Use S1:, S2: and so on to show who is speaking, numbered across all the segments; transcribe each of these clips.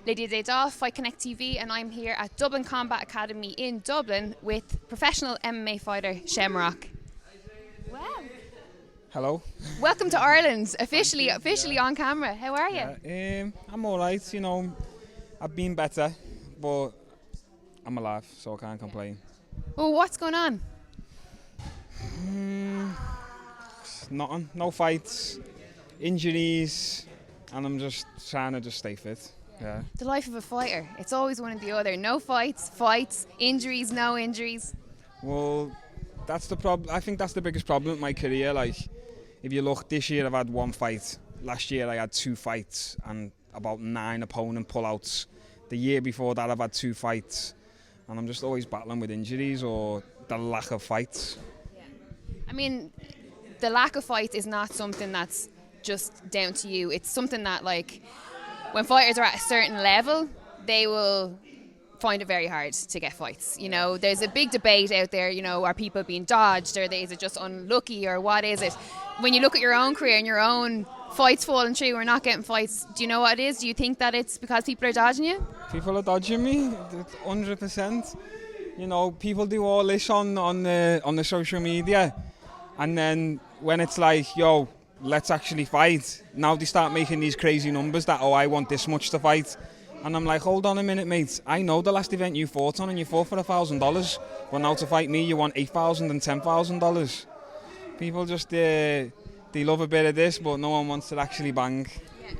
S1: Lydia Daydoff, Fight Connect TV, and I'm here at Dublin Combat Academy in Dublin with professional MMA fighter Shamrock. Wow.
S2: Hello.
S1: Welcome to Ireland, officially on camera. How are you?
S2: Yeah, I'm alright, I've been better, but I'm alive, so I can't complain.
S1: Well, what's going on?
S2: Nothing, no fights, injuries, and I'm just trying to stay fit. Yeah.
S1: The life of a fighter. It's always one or the other. No fights, injuries, no injuries.
S2: Well, that's the problem. I think that's the biggest problem with my career. Like, if you look, this year I've had one fight. Last year I had 2 fights and about 9 opponent pullouts. The year before that I've had 2 fights, and I'm just always battling with injuries or the lack of fights.
S1: Yeah. I mean, the lack of fights is not something that's just down to you. It's something that, like, when fighters are at a certain level, they will find it very hard to get fights. You know, there's a big debate out there, are people being dodged, or is it just unlucky, or what is it? When you look at your own career and your own fights falling through or not getting fights, do you know what it is? Do you think that it's because people are dodging you?
S2: People are dodging me, 100%. People do all this on the social media, and then when it's like, yo, let's actually fight, now they start making these crazy numbers that, I want this much to fight. And I'm like, hold on a minute, mate. I know the last event you fought on and you fought for $1,000. But now to fight me, you want $8,000 and $10,000. People just, they love a bit of this, but no one wants to actually bang.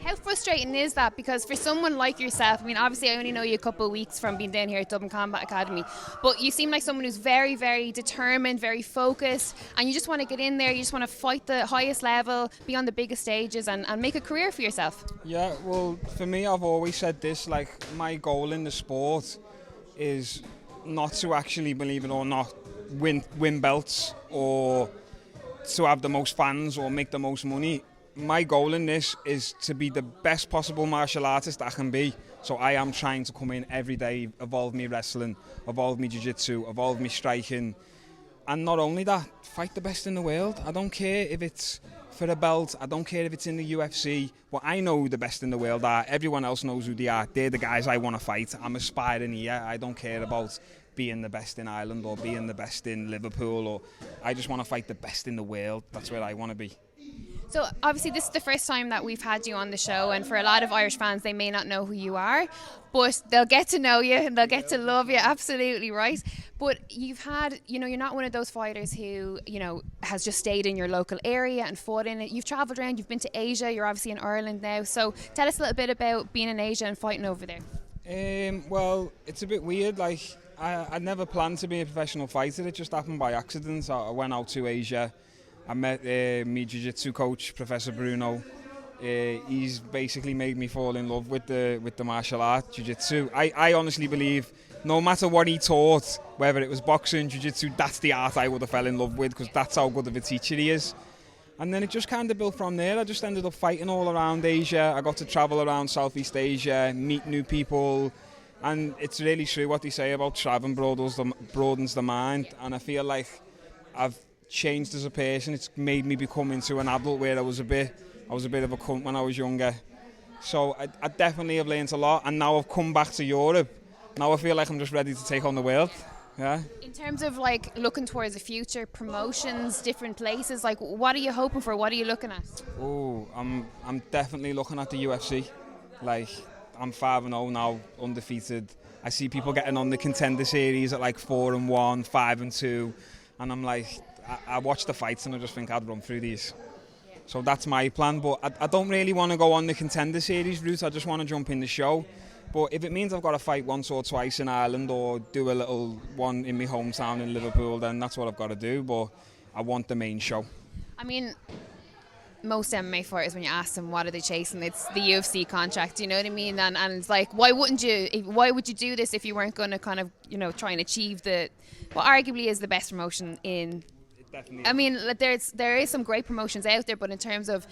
S1: How frustrating is that? Because for someone like yourself, I mean, obviously I only know you a couple of weeks from being down here at Dublin Combat Academy, but you seem like someone who's very, very determined, very focused, and you just want to get in there, you just want to fight the highest level, be on the biggest stages, and make a career for yourself.
S2: Yeah, well, for me, I've always said this, like, my goal in the sport is not to actually, believe it or not, win belts or to have the most fans or make the most money. My goal in this is to be the best possible martial artist I can be. So I am trying to come in every day, evolve me wrestling, evolve me jiu-jitsu, evolve me striking. And not only that, fight the best in the world. I don't care if it's for a belt, I don't care if it's in the UFC. But I know who the best in the world are. Everyone else knows who they are. They're the guys I want to fight. I'm aspiring here. I don't care about being the best in Ireland or being the best in Liverpool. Or I just want to fight the best in the world. That's where I want to be.
S1: So obviously this is the first time that we've had you on the show, and for a lot of Irish fans they may not know who you are, but they'll get to know you and they'll get to love you, absolutely right. But you've had, you're not one of those fighters who, has just stayed in your local area and fought in it. You've travelled around, you've been to Asia, you're obviously in Ireland now, so tell us a little bit about being in Asia and fighting over there.
S2: Well, it's a bit weird, like I never planned to be a professional fighter, it just happened by accident. I went out to Asia. I met my jiu-jitsu coach, Professor Bruno. He's basically made me fall in love with the martial art, jiu-jitsu. I honestly believe no matter what he taught, whether it was boxing, jiu-jitsu, that's the art I would have fell in love with, because that's how good of a teacher he is. And then it just kind of built from there. I just ended up fighting all around Asia. I got to travel around Southeast Asia, meet new people. And it's really true what they say about traveling broadens the mind. And I feel like I've changed as a person. It's made me become into an adult where I was a bit of a cunt when I was younger. So I definitely have learned a lot, and now I've come back to Europe. Now I feel like I'm just ready to take on the world. Yeah.
S1: In terms of like looking towards the future, promotions, different places, like what are you hoping for? What are you looking at?
S2: Oh, I'm definitely looking at the UFC. Like, I'm 5-0 now, undefeated. I see people getting on the Contender Series at like 4-1, 5-2, and I'm like, I watch the fights and I just think I'd run through these. So that's my plan, but I don't really want to go on the Contender Series route. I just want to jump in the show. But if it means I've got to fight once or twice in Ireland or do a little one in my hometown in Liverpool, then that's what I've got to do. But I want the main show.
S1: I mean, most MMA fighters, when you ask them what are they chasing, it's the UFC contract, you know what I mean? And it's like, why would you do this if you weren't going to kind of, try and achieve what arguably is the best promotion in... I mean, there is some great promotions out there, but in terms of,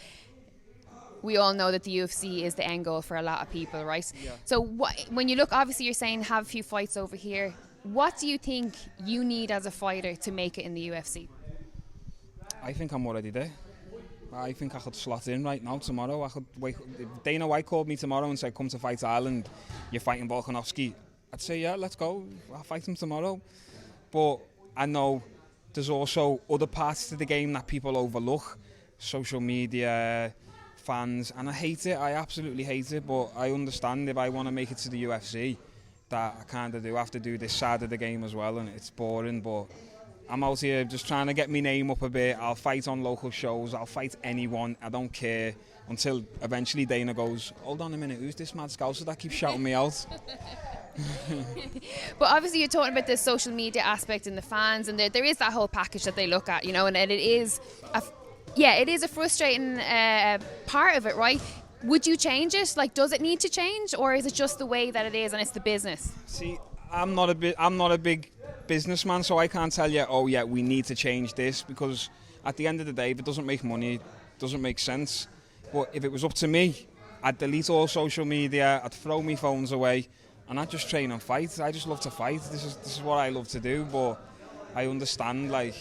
S1: we all know that the UFC is the end goal for a lot of people, right? Yeah. So when you look, obviously you're saying have a few fights over here. What do you think you need as a fighter to make it in the UFC?
S2: I think I'm already there. I think I could slot in right now tomorrow. I could wake. If Dana White called me tomorrow and said, "Come to Fight Ireland, you're fighting Volkanovski," I'd say, "Yeah, let's go. I'll fight him tomorrow." But I know there's also other parts to the game that people overlook: social media, fans, and I hate it. I absolutely hate it. But I understand if I want to make it to the UFC, that I kind of do have to do this side of the game as well, and it's boring. But I'm out here just trying to get my name up a bit. I'll fight on local shows. I'll fight anyone. I don't care until eventually Dana goes, "Hold on a minute, who's this mad scouser that keeps shouting me out?"
S1: But obviously you're talking about the social media aspect and the fans, and there is that whole package that they look at, you know, and it is it is a frustrating part of it, right? Would you change it? Like, does it need to change, or is it just the way that it is and it's the business?
S2: See, I'm not a big businessman, so I can't tell you, "Oh yeah, we need to change this," because at the end of the day, if it doesn't make money, it doesn't make sense. But if it was up to me, I'd delete all social media, I'd throw my phones away, and I'd just train and fight. I just love to fight. This is what I love to do. But I understand, like,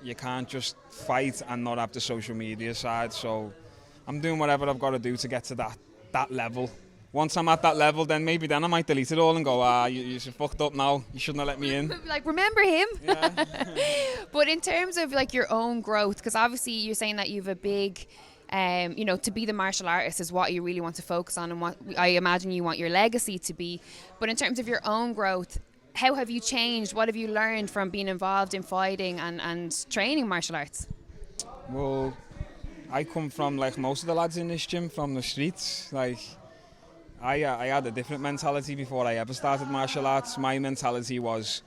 S2: you can't just fight and not have the social media side. So I'm doing whatever I've got to do to get to that level. Once I'm at that level, then I might delete it all and go, you're fucked up now. You shouldn't have let me in.
S1: Like, remember him?
S2: Yeah.
S1: But in terms of, like, your own growth, because obviously you're saying that you've a big, to be the martial artist is what you really want to focus on, and what I imagine you want your legacy to be. But in terms of your own growth, how have you changed? What have you learned from being involved in fighting and training martial arts?
S2: Well, I come from, like most of the lads in this gym, from the streets. Like, I had a different mentality before I ever started martial arts. My mentality was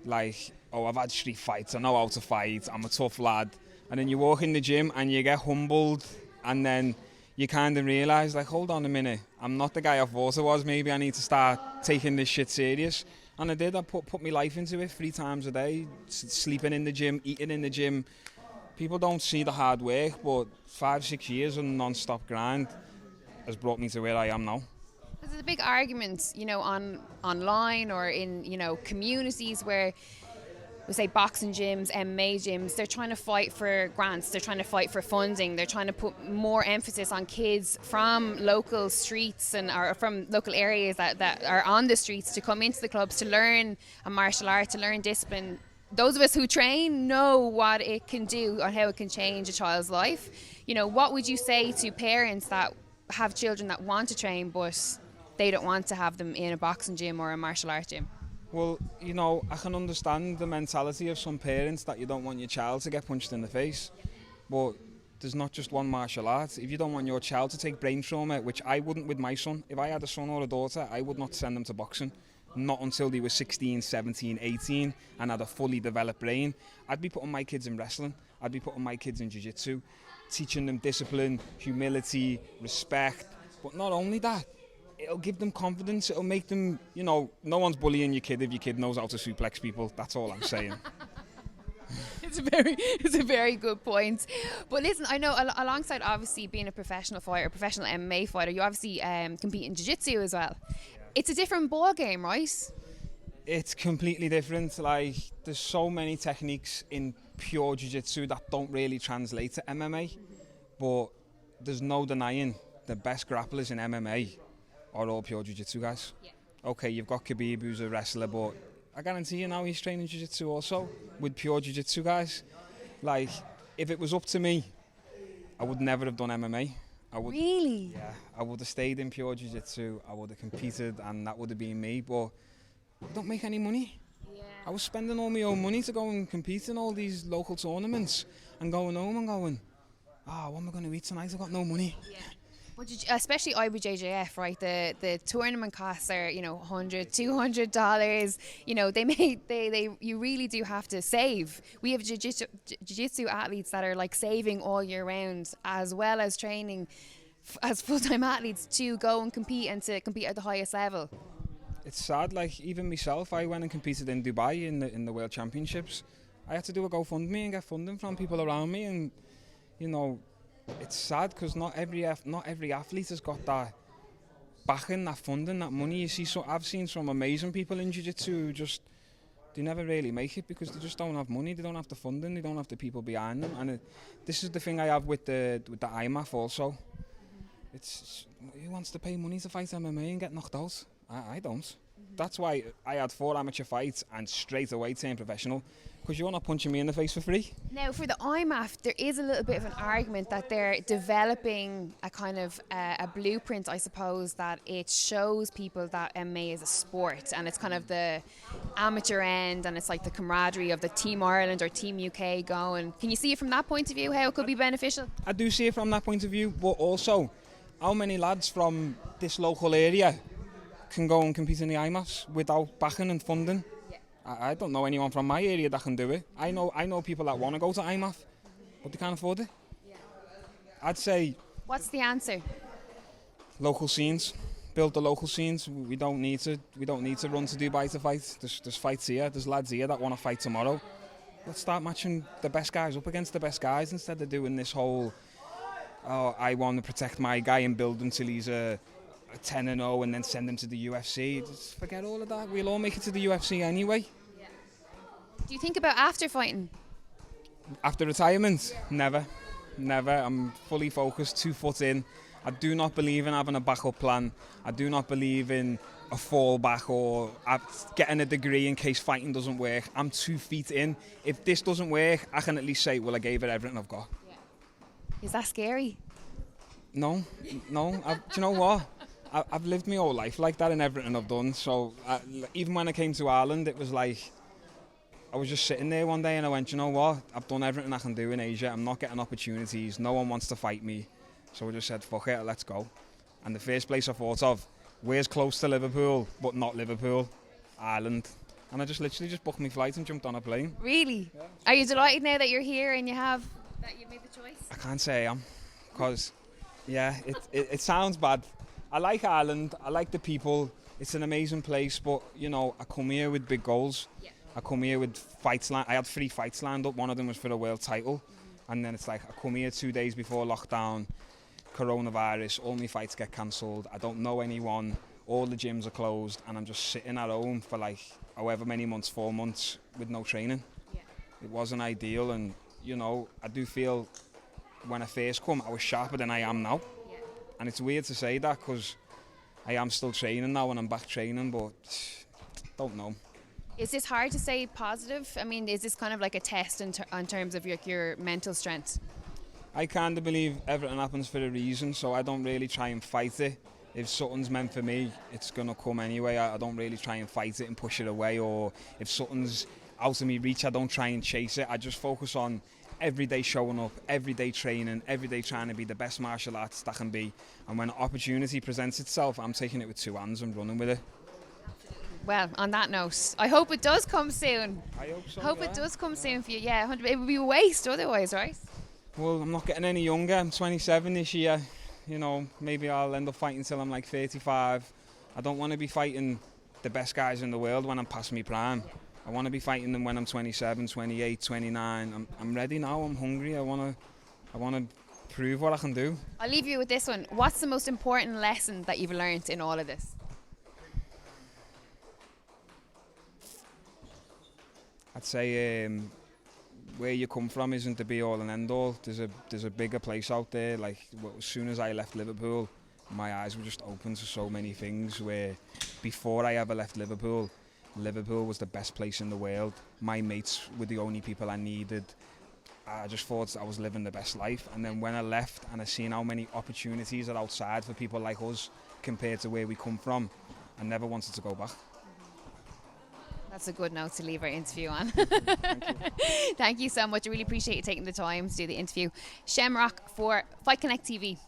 S2: like, "Oh, I've had street fights, I know how to fight, I'm a tough lad." And then you walk in the gym and you get humbled, and then you kind of realise, like, hold on a minute, I'm not the guy I thought I was. Maybe I need to start taking this shit serious. And I did. I put my life into it 3 times a day, sleeping in the gym, eating in the gym. People don't see the hard work, but 5-6 years of non-stop grind has brought me to where I am now.
S1: There's a big argument, online or in, communities where we say boxing gyms, MMA gyms, they're trying to fight for grants, they're trying to fight for funding, they're trying to put more emphasis on kids from local streets or from local areas that are on the streets to come into the clubs to learn a martial art, to learn discipline. Those of us who train know what it can do and how it can change a child's life. What would you say to parents that have children that want to train but they don't want to have them in a boxing gym or a martial art gym?
S2: Well, I can understand the mentality of some parents that you don't want your child to get punched in the face. But there's not just one martial art. If you don't want your child to take brain trauma, which I wouldn't with my son. If I had a son or a daughter, I would not send them to boxing. Not until they were 16, 17, 18 and had a fully developed brain. I'd be putting my kids in wrestling. I'd be putting my kids in jiu-jitsu, teaching them discipline, humility, respect. But not only that, it'll give them confidence. It'll make them, no one's bullying your kid if your kid knows how to suplex people. That's all I'm saying.
S1: It's a very good point. But listen, I know alongside obviously being a professional fighter, professional MMA fighter, you obviously compete in jiu-jitsu as well. It's a different ball game, right?
S2: It's completely different. Like, there's so many techniques in pure jiu-jitsu that don't really translate to MMA. But there's no denying the best grapplers in MMA are all pure jiu-jitsu guys. Yeah. Okay, you've got Khabib, who's a wrestler, but I guarantee you now he's training jiu-jitsu also with pure jiu-jitsu guys. Like, if it was up to me, I would never have done MMA.
S1: Really?
S2: Yeah, I would have stayed in pure jiu-jitsu. I would have competed, and that would have been me. But I don't make any money. Yeah. I was spending all my own money to go and compete in all these local tournaments, and going home and going, what am I going to eat tonight? I've got no money. Yeah.
S1: Well, especially IBJJF, right? The tournament costs are, $100, $200. You really do have to save. We have jiu-jitsu athletes that are like saving all year round, as well as training as full-time athletes to go and compete and to compete at the highest level.
S2: It's sad. Like, even myself, I went and competed in Dubai in the World Championships. I had to do a GoFundMe and get funding from people around me, and it's sad because not every athlete has got that backing, that funding, that money. I've seen some amazing people in jiu-jitsu who just they never really make it because they just don't have money, they don't have the funding, they don't have the people behind them. And this is the thing I have with the IMAF also. It's who wants to pay money to fight MMA and get knocked out? I don't. That's why I had 4 amateur fights and straight away turned professional, because you're not punching me in the face for free.
S1: Now, for the IMAF, there is a little bit of an argument that they're developing a kind of a blueprint, I suppose, that it shows people that MMA is a sport, and it's kind of the amateur end, and it's like the camaraderie of the Team Ireland or Team UK going. Can you see it from that point of view, how it could be beneficial?
S2: I do see it from that point of view, but also, how many lads from this local area can go and compete in the IMAFs without backing and funding? I don't know anyone from my area that can do it. I know people that want to go to IMAF, but they can't afford it. I'd say...
S1: What's the answer?
S2: Local scenes. Build the local scenes. We don't need to run to Dubai to fight. There's fights here. There's lads here that want to fight tomorrow. Let's start matching the best guys up against the best guys instead of doing this whole, oh, I want to protect my guy and build him till he's a 10-0 and then send him to the UFC. Just forget all of that. We'll all make it to the UFC anyway.
S1: Do you think about after fighting?
S2: After retirement? Never. I'm fully focused, 2 foot in. I do not believe in having a backup plan. I do not believe in a fallback or getting a degree in case fighting doesn't work. I'm 2 feet in. If this doesn't work, I can at least say, well, I gave it everything I've got.
S1: Is that scary?
S2: No. Do you know what? I've lived my whole life like that in everything I've done. So even when I came to Ireland, it was like, I was just sitting there one day and I went, you know what? I've done everything I can do in Asia. I'm not getting opportunities. No one wants to fight me. So I just said, fuck it, let's go. And the first place I thought of, where's close to Liverpool, but not Liverpool? Ireland. And I just literally just booked my flight and jumped on a plane.
S1: Really? Yeah. Are you delighted now that you're here and that you made the choice?
S2: I can't say I am, because, yeah, it sounds bad. I like Ireland. I like the people. It's an amazing place, but, you know, I come here with big goals. Yeah. I come here with fights. I had 3 fights lined up. One of them was for a world title. And then it's like, I come here 2 days before lockdown, coronavirus, all my fights get cancelled. I don't know anyone. All the gyms are closed. And I'm just sitting at home for like however many months, 4 months, with no training. Yeah. It wasn't ideal. And, you know, I do feel when I first come, I was sharper than I am now. Yeah. And it's weird to say that because I am still training now and I'm back training, but don't know.
S1: Is this hard to say positive? I mean, is this kind of like a test in terms of your mental strength?
S2: I kind of believe everything happens for a reason, so I don't really try and fight it. If something's meant for me, it's going to come anyway. I don't really try and fight it and push it away, or if something's out of my reach, I don't try and chase it. I just focus on every day showing up, every day training, every day trying to be the best martial artist that can be. And when an opportunity presents itself, I'm taking it with 2 hands and running with it.
S1: Well, on that note, I hope it does come soon.
S2: I hope so.
S1: Hope it does come soon for you. Yeah, it would be a waste otherwise, right?
S2: Well, I'm not getting any younger. I'm 27 this year. You know, maybe I'll end up fighting till I'm like 35. I don't want to be fighting the best guys in the world when I'm past my prime. I want to be fighting them when I'm 27, 28, 29. I'm ready now. I'm hungry. I want to prove what I can do.
S1: I'll leave you with this one. What's the most important lesson that you've learned in all of this?
S2: I'd say where you come from isn't the be all and end all. There's a bigger place out there. Like as soon as I left Liverpool, my eyes were just open to so many things. Where before I ever left Liverpool, Liverpool was the best place in the world. My mates were the only people I needed. I just thought I was living the best life. And then when I left and I seen how many opportunities are outside for people like us compared to where we come from, I never wanted to go back.
S1: That's a good note to leave our interview on.
S2: Thank you.
S1: Thank you so much. I really appreciate you taking the time to do the interview. Shamrock for Fight Connect TV.